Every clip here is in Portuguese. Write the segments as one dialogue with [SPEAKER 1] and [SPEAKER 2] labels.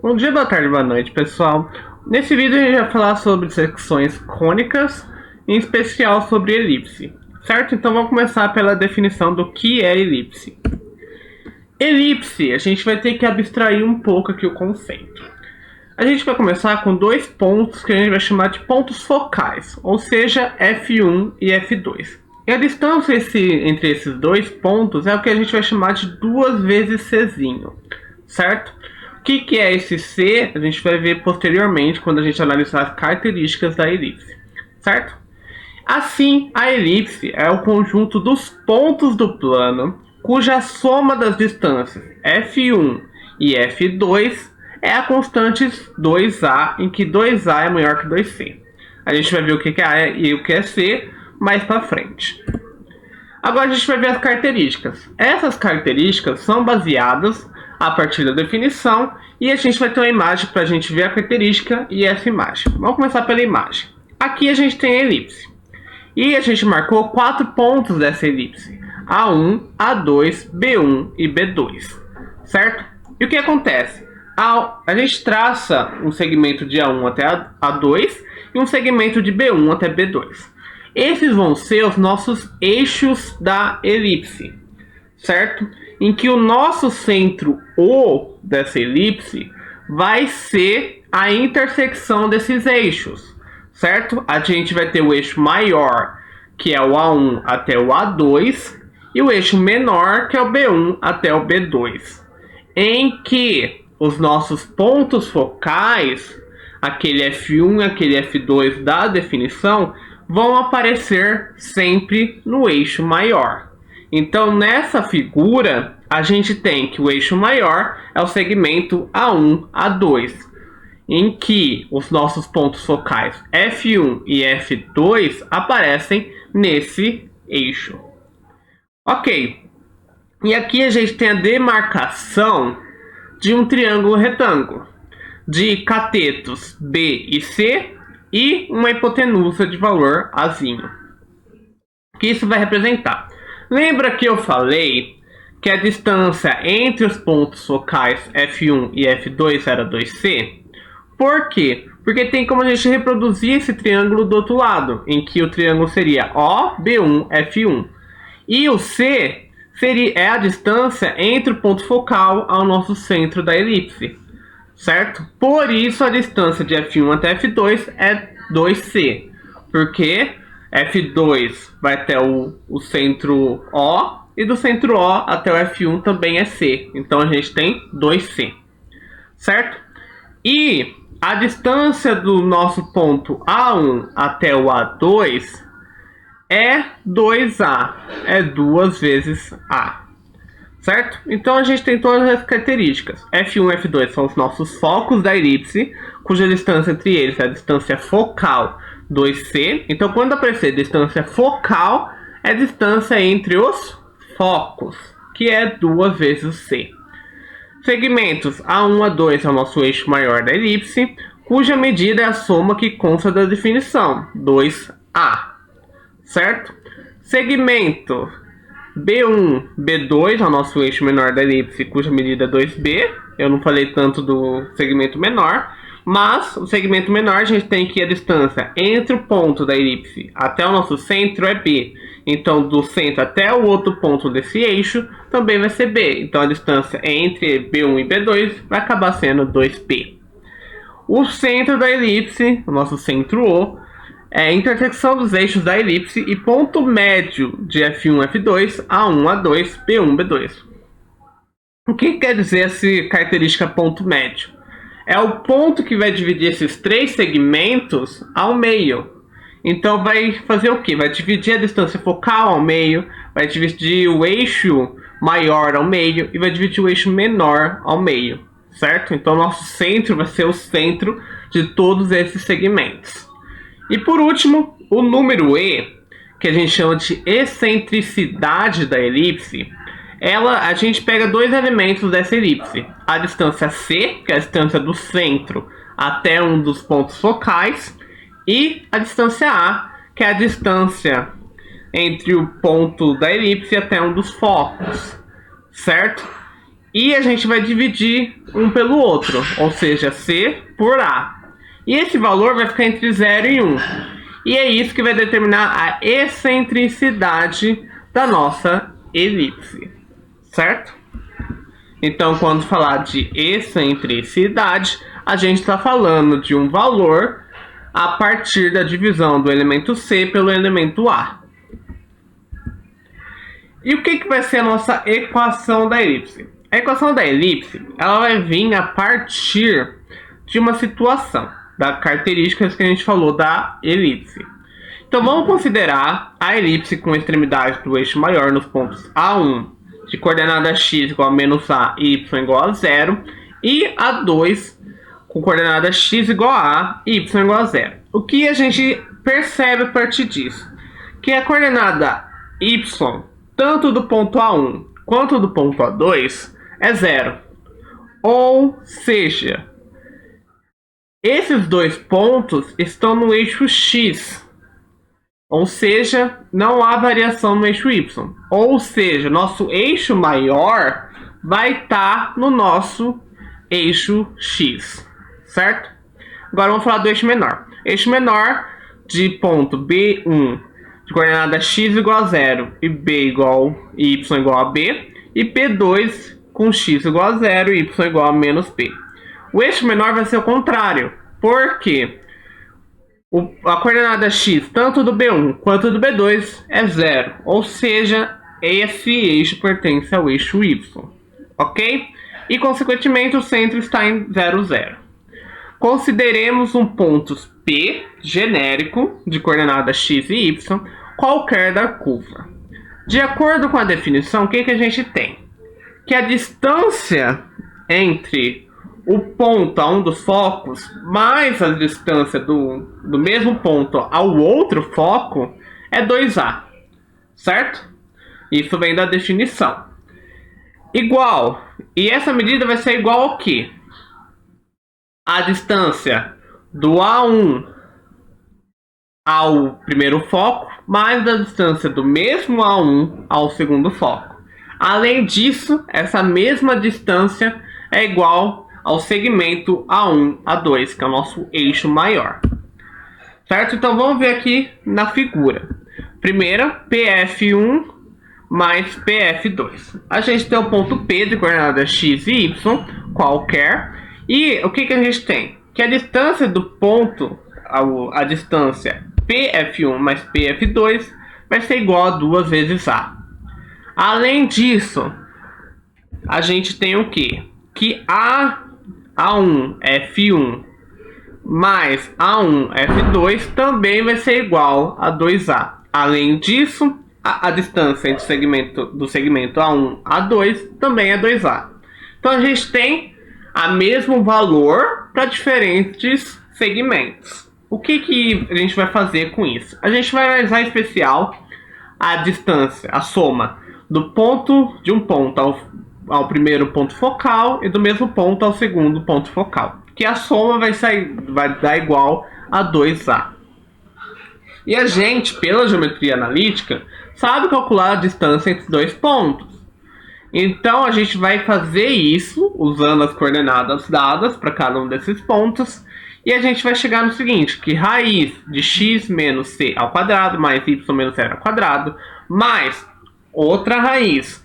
[SPEAKER 1] Bom dia, boa tarde, boa noite, pessoal. Nesse vídeo a gente vai falar sobre secções cônicas, em especial sobre elipse, certo? Então vamos começar pela definição do que é elipse. Elipse, a gente vai ter que abstrair um pouco aqui o conceito. A gente vai começar com dois pontos que a gente vai chamar de pontos focais, ou seja, F1 e F2. E a distância entre esses dois pontos é o que a gente vai chamar de 2 vezes Czinho, certo? O que é esse C? A gente vai ver posteriormente quando a gente analisar as características da elipse, certo? Assim, a elipse é o conjunto dos pontos do plano cuja soma das distâncias F1 e F2 é a constante 2A, em que 2A é maior que 2C. A gente vai ver o que é A e o que é C mais para frente. Agora a gente vai ver as características. Essas características são baseadas a partir da definição e a gente vai ter uma imagem para a gente ver a característica e essa imagem. Vamos começar pela imagem. Aqui a gente tem a elipse e a gente marcou 4 pontos dessa elipse: A1, A2, B1 e B2, certo? E o que acontece? A gente traça um segmento de A1 até A2 e um segmento de B1 até B2. Esses vão ser os nossos eixos da elipse, certo? Em que o nosso centro O dessa elipse vai ser a intersecção desses eixos, certo? A gente vai ter o eixo maior, que é o A1 até o A2, e o eixo menor, que é o B1 até o B2, em que os nossos pontos focais, aquele F1 e aquele F2 da definição, vão aparecer sempre no eixo maior. Então, nessa figura, a gente tem que o eixo maior é o segmento A1, A2, em que os nossos pontos focais F1 e F2 aparecem nesse eixo. Ok, e aqui a gente tem a demarcação de um triângulo retângulo, de catetos B e C, e uma hipotenusa de valor Azinho. O que isso vai representar? Lembra que eu falei que a distância entre os pontos focais F1 e F2 era 2C? Por quê? Porque tem como a gente reproduzir esse triângulo do outro lado, em que o triângulo seria O, B1, F1. E o C é a distância entre o ponto focal ao nosso centro da elipse, certo? Por isso a distância de F1 até F2 é 2C, porque F2 vai até o centro O e do centro O até o F1 também é C, então a gente tem 2C, certo? E a distância do nosso ponto A1 até o A2 é 2A, é 2 vezes A, certo? Então a gente tem todas as características. F1 e F2 são os nossos focos da elipse, cuja distância entre eles é a distância focal 2C. Então quando aparecer distância focal, é a distância entre os focos, que é 2 vezes C. Segmentos A1 a 2 é o nosso eixo maior da elipse, cuja medida é a soma que consta da definição, 2A, certo? Segmento B1, B2 é o nosso eixo menor da elipse, cuja medida é 2B. Eu não falei tanto do segmento menor, mas o segmento menor a gente tem que a distância entre o ponto da elipse até o nosso centro é B. Então, do centro até o outro ponto desse eixo também vai ser B. Então, a distância entre B1 e B2 vai acabar sendo 2B. O centro da elipse, o nosso centro O, é a intersecção dos eixos da elipse e ponto médio de F1, F2, A1, A2, B1, B2. O que quer dizer essa característica ponto médio? É o ponto que vai dividir esses 3 segmentos ao meio. Então vai fazer o que? Vai dividir a distância focal ao meio, vai dividir o eixo maior ao meio e vai dividir o eixo menor ao meio, certo? Então nosso centro vai ser o centro de todos esses segmentos. E por último, o número E, que a gente chama de excentricidade da elipse, a gente pega 2 elementos dessa elipse: a distância C, que é a distância do centro até um dos pontos focais, e a distância A, que é a distância entre o ponto da elipse até um dos focos, certo? E a gente vai dividir um pelo outro, ou seja, C por A. E esse valor vai ficar entre 0 e 1. E é isso que vai determinar a excentricidade da nossa elipse, certo? Então, quando falar de excentricidade, a gente está falando de um valor a partir da divisão do elemento C pelo elemento A. E o que vai ser a nossa equação da elipse? A equação da elipse, ela vai vir a partir de uma situação, das características que a gente falou da elipse. Então vamos considerar a elipse com extremidades do eixo maior nos pontos A1 de coordenada x igual a menos a e y igual a 0 e A2 com coordenada x igual a e y igual a 0. O que a gente percebe a partir disso? Que a coordenada y, tanto do ponto A1 quanto do ponto A2, é 0. Ou seja, esses dois pontos estão no eixo x. Ou seja, não há variação no eixo y. Ou seja, nosso eixo maior vai estar no nosso eixo x. Certo? Agora vamos falar do eixo menor. Eixo menor de ponto B1 de coordenada x igual a 0 e b igual e y igual a b, e P2 com x igual a 0 e y igual a menos p. O eixo menor vai ser o contrário, porque a coordenada x, tanto do B1 quanto do B2, é 0, ou seja, esse eixo pertence ao eixo y, ok? E, consequentemente, o centro está em 0, 0. Consideremos um ponto P genérico de coordenada x e y, qualquer da curva. De acordo com a definição, o que a gente tem? Que a distância entre o ponto a um dos focos mais a distância do mesmo ponto ao outro foco é 2A, certo? Isso vem da definição. Igual, e essa medida vai ser igual ao quê? A distância do A1 ao primeiro foco mais a distância do mesmo A1 ao segundo foco. Além disso, essa mesma distância é igual ao segmento A1, A2, que é o nosso eixo maior. Certo? Então vamos ver aqui na figura. Primeira, PF1 mais PF2. A gente tem o ponto P de coordenada x e y, qualquer. E o que a gente tem? Que a distância do ponto, a distância PF1 mais PF2, vai ser igual a 2 vezes A. Além disso, a gente tem o quê? Que A1 F1 mais A1 F2 também vai ser igual a 2A. Além disso, a distância entre do segmento A1 A2 também é 2A. Então a gente tem o mesmo valor para diferentes segmentos. O que a gente vai fazer com isso? A gente vai analisar em especial a distância, a soma do ponto de um ponto ao primeiro ponto focal e do mesmo ponto ao segundo ponto focal, que a soma vai dar igual a 2A. E a gente, pela geometria analítica, sabe calcular a distância entre dois pontos. Então a gente vai fazer isso usando as coordenadas dadas para cada um desses pontos, e a gente vai chegar no seguinte, que raiz de x menos c ao quadrado mais y menos 0 ao quadrado, mais outra raiz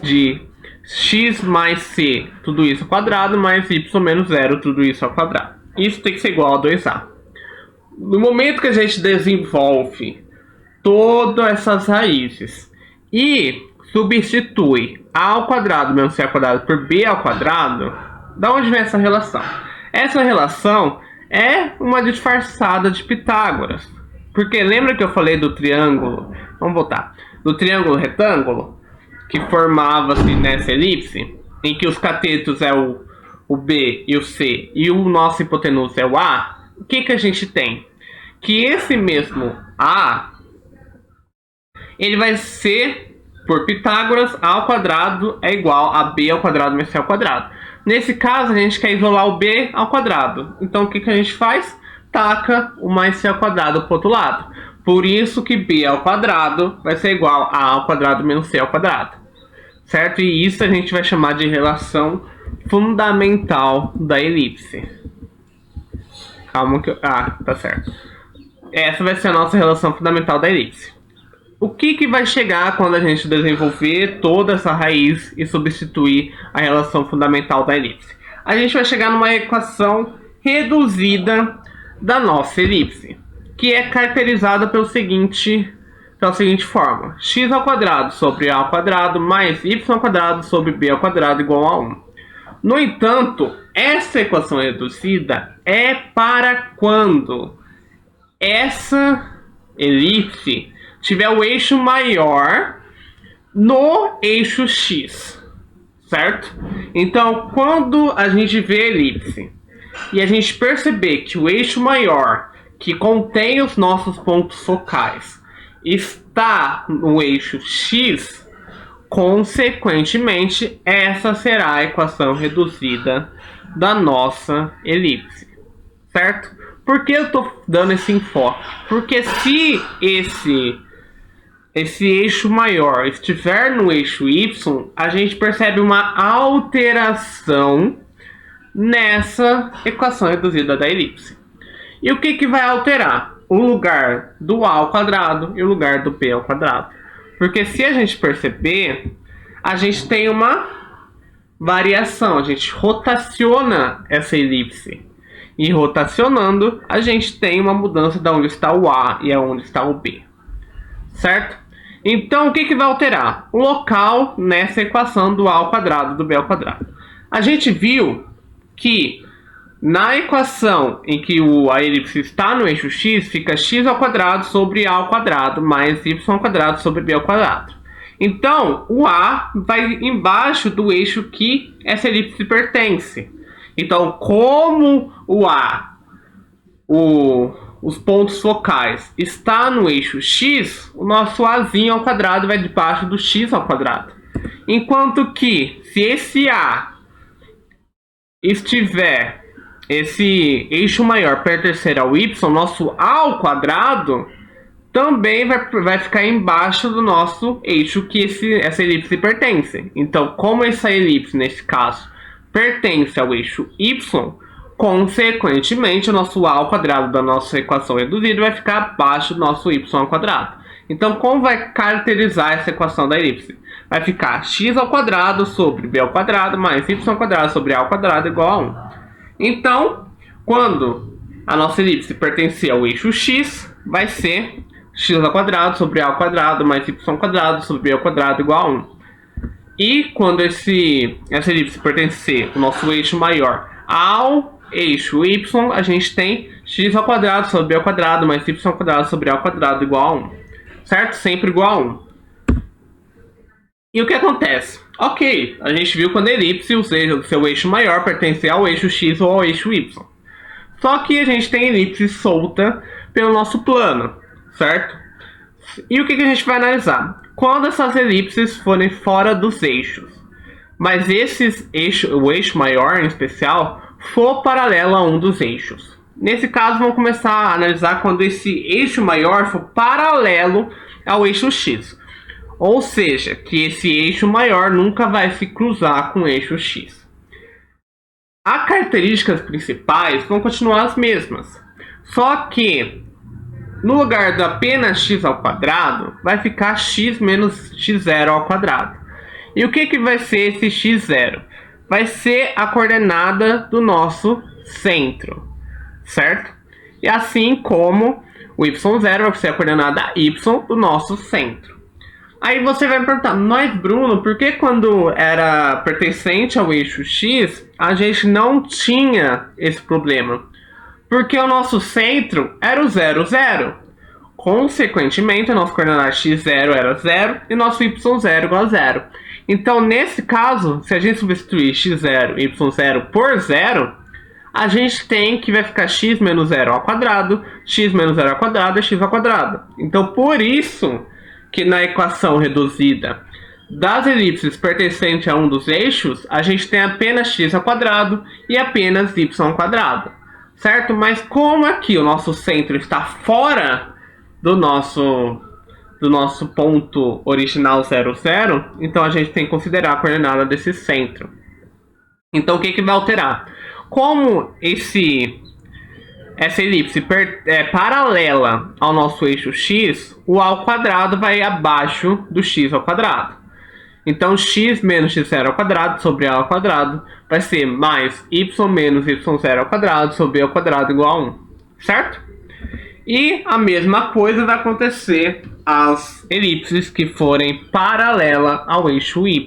[SPEAKER 1] de x mais c, tudo isso ao quadrado, mais y menos 0, tudo isso ao quadrado. Isso tem que ser igual a 2A. No momento que a gente desenvolve todas essas raízes e substitui a ao quadrado menos c ao quadrado por b ao quadrado, da onde vem essa relação? Essa relação é uma disfarçada de Pitágoras. Porque lembra que eu falei do triângulo? Vamos voltar. Do triângulo retângulo, que formava-se nessa elipse, em que os catetos é o B e o C, e o nosso hipotenusa é o A. O que a gente tem? Que esse mesmo A, ele vai ser, por Pitágoras, A ao quadrado é igual a B ao quadrado menos C ao quadrado. Nesse caso, a gente quer isolar o B ao quadrado. Então, o que a gente faz? Taca o mais C ao quadrado para o outro lado. Por isso que B ao quadrado vai ser igual a ao quadrado menos C ao quadrado. certo? E isso a gente vai chamar de relação fundamental da elipse. Calma que eu... Ah, tá certo. Essa vai ser a nossa relação fundamental da elipse. O que vai chegar quando a gente desenvolver toda essa raiz e substituir a relação fundamental da elipse? A gente vai chegar numa equação reduzida da nossa elipse, que é caracterizada pela seguinte fórmula: x² sobre a² mais y² sobre b² igual a 1. No entanto, essa equação reduzida é para quando essa elipse tiver o eixo maior no eixo x, certo? Então, quando a gente vê a elipse e a gente perceber que o eixo maior, que contém os nossos pontos focais, está no eixo x, consequentemente, essa será a equação reduzida da nossa elipse, certo? Por que eu estou dando esse enfoque? Porque se esse eixo maior estiver no eixo y, a gente percebe uma alteração nessa equação reduzida da elipse. E o que vai alterar? O lugar do a² e o lugar do b². Porque se a gente perceber, a gente tem uma variação, a gente rotaciona essa elipse. E rotacionando, a gente tem uma mudança de onde está o a e aonde está o b. Certo? Então, o que vai alterar? O local nessa equação do a² e do b². A gente viu que na equação em que a elipse está no eixo x, fica x² sobre a² mais y² sobre b². Então, o a vai embaixo do eixo que essa elipse pertence. Então, como os pontos focais está no eixo x, o nosso azinho² vai debaixo do x². Enquanto que, se esse a estiver, esse eixo maior pertencer ao y, nosso a² também vai ficar embaixo do nosso eixo que essa elipse pertence. Então, como essa elipse, nesse caso, pertence ao eixo y, consequentemente, o nosso a² da nossa equação reduzida vai ficar abaixo do nosso y². Então, como vai caracterizar essa equação da elipse? Vai ficar x² sobre b² mais y² sobre a² igual a 1. Então, quando a nossa elipse pertencer ao eixo x, vai ser x² sobre a² mais y² sobre b² igual a 1. E quando essa elipse pertencer ao nosso eixo maior ao eixo y, a gente tem x² sobre b² mais y² sobre a² igual a 1. Certo? Sempre igual a 1. E o que acontece? Ok, a gente viu quando a elipse, ou seja, o seu eixo maior pertence ao eixo x ou ao eixo y. Só que a gente tem elipse solta pelo nosso plano, certo? E o que a gente vai analisar? Quando essas elipses forem fora dos eixos, mas o eixo maior em especial for paralelo a um dos eixos. Nesse caso, vamos começar a analisar quando esse eixo maior for paralelo ao eixo x. Ou seja, que esse eixo maior nunca vai se cruzar com o eixo x. As características principais vão continuar as mesmas. Só que, no lugar do apenas x² vai ficar x menos x0². E o que vai ser esse x0? Vai ser a coordenada do nosso centro, certo? E assim como o y0 vai ser a coordenada y do nosso centro. Aí você vai me perguntar, mas Bruno, por que quando era pertencente ao eixo x, a gente não tinha esse problema? Porque o nosso centro era o 0, 0. Consequentemente, a nossa coordenada x0 era 0 e nosso y0 igual a 0. Então, nesse caso, se a gente substituir x0 e y0 por 0, a gente tem que vai ficar x menos 0² x menos 0² é x². Então, por isso que na equação reduzida das elipses pertencente a um dos eixos, a gente tem apenas x² e apenas y². Certo? Mas como aqui o nosso centro está fora do nosso do nosso ponto original 0, 0, então a gente tem que considerar a coordenada desse centro. Então o que vai alterar? Como essa elipse é paralela ao nosso eixo x, o a ao quadrado vai abaixo do x ao quadrado. Então x menos x0 ao quadrado sobre a ao quadrado vai ser mais y menos y0 ao quadrado sobre a ao quadrado igual a 1, certo? E a mesma coisa vai acontecer às elipses que forem paralelas ao eixo y.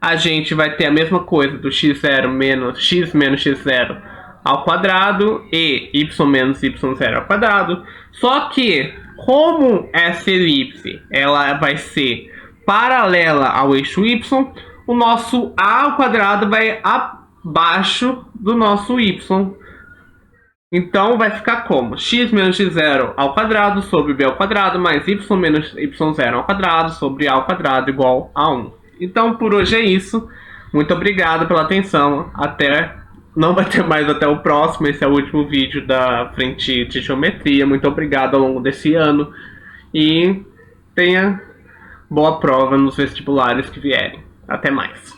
[SPEAKER 1] A gente vai ter a mesma coisa do x0 menos x0 ao quadrado e y menos y0 ao quadrado. Só que, como essa elipse ela vai ser paralela ao eixo y, o nosso a ao quadrado vai abaixo do nosso y. Então vai ficar como x menos x0 ao quadrado sobre b ao quadrado mais y menos y0 ao quadrado sobre a ao quadrado igual a 1. Então por hoje é isso. Muito obrigado pela atenção. Não vai ter mais até o próximo. Esse é o último vídeo da frente de geometria. Muito obrigado ao longo desse ano. E tenha boa prova nos vestibulares que vierem. Até mais.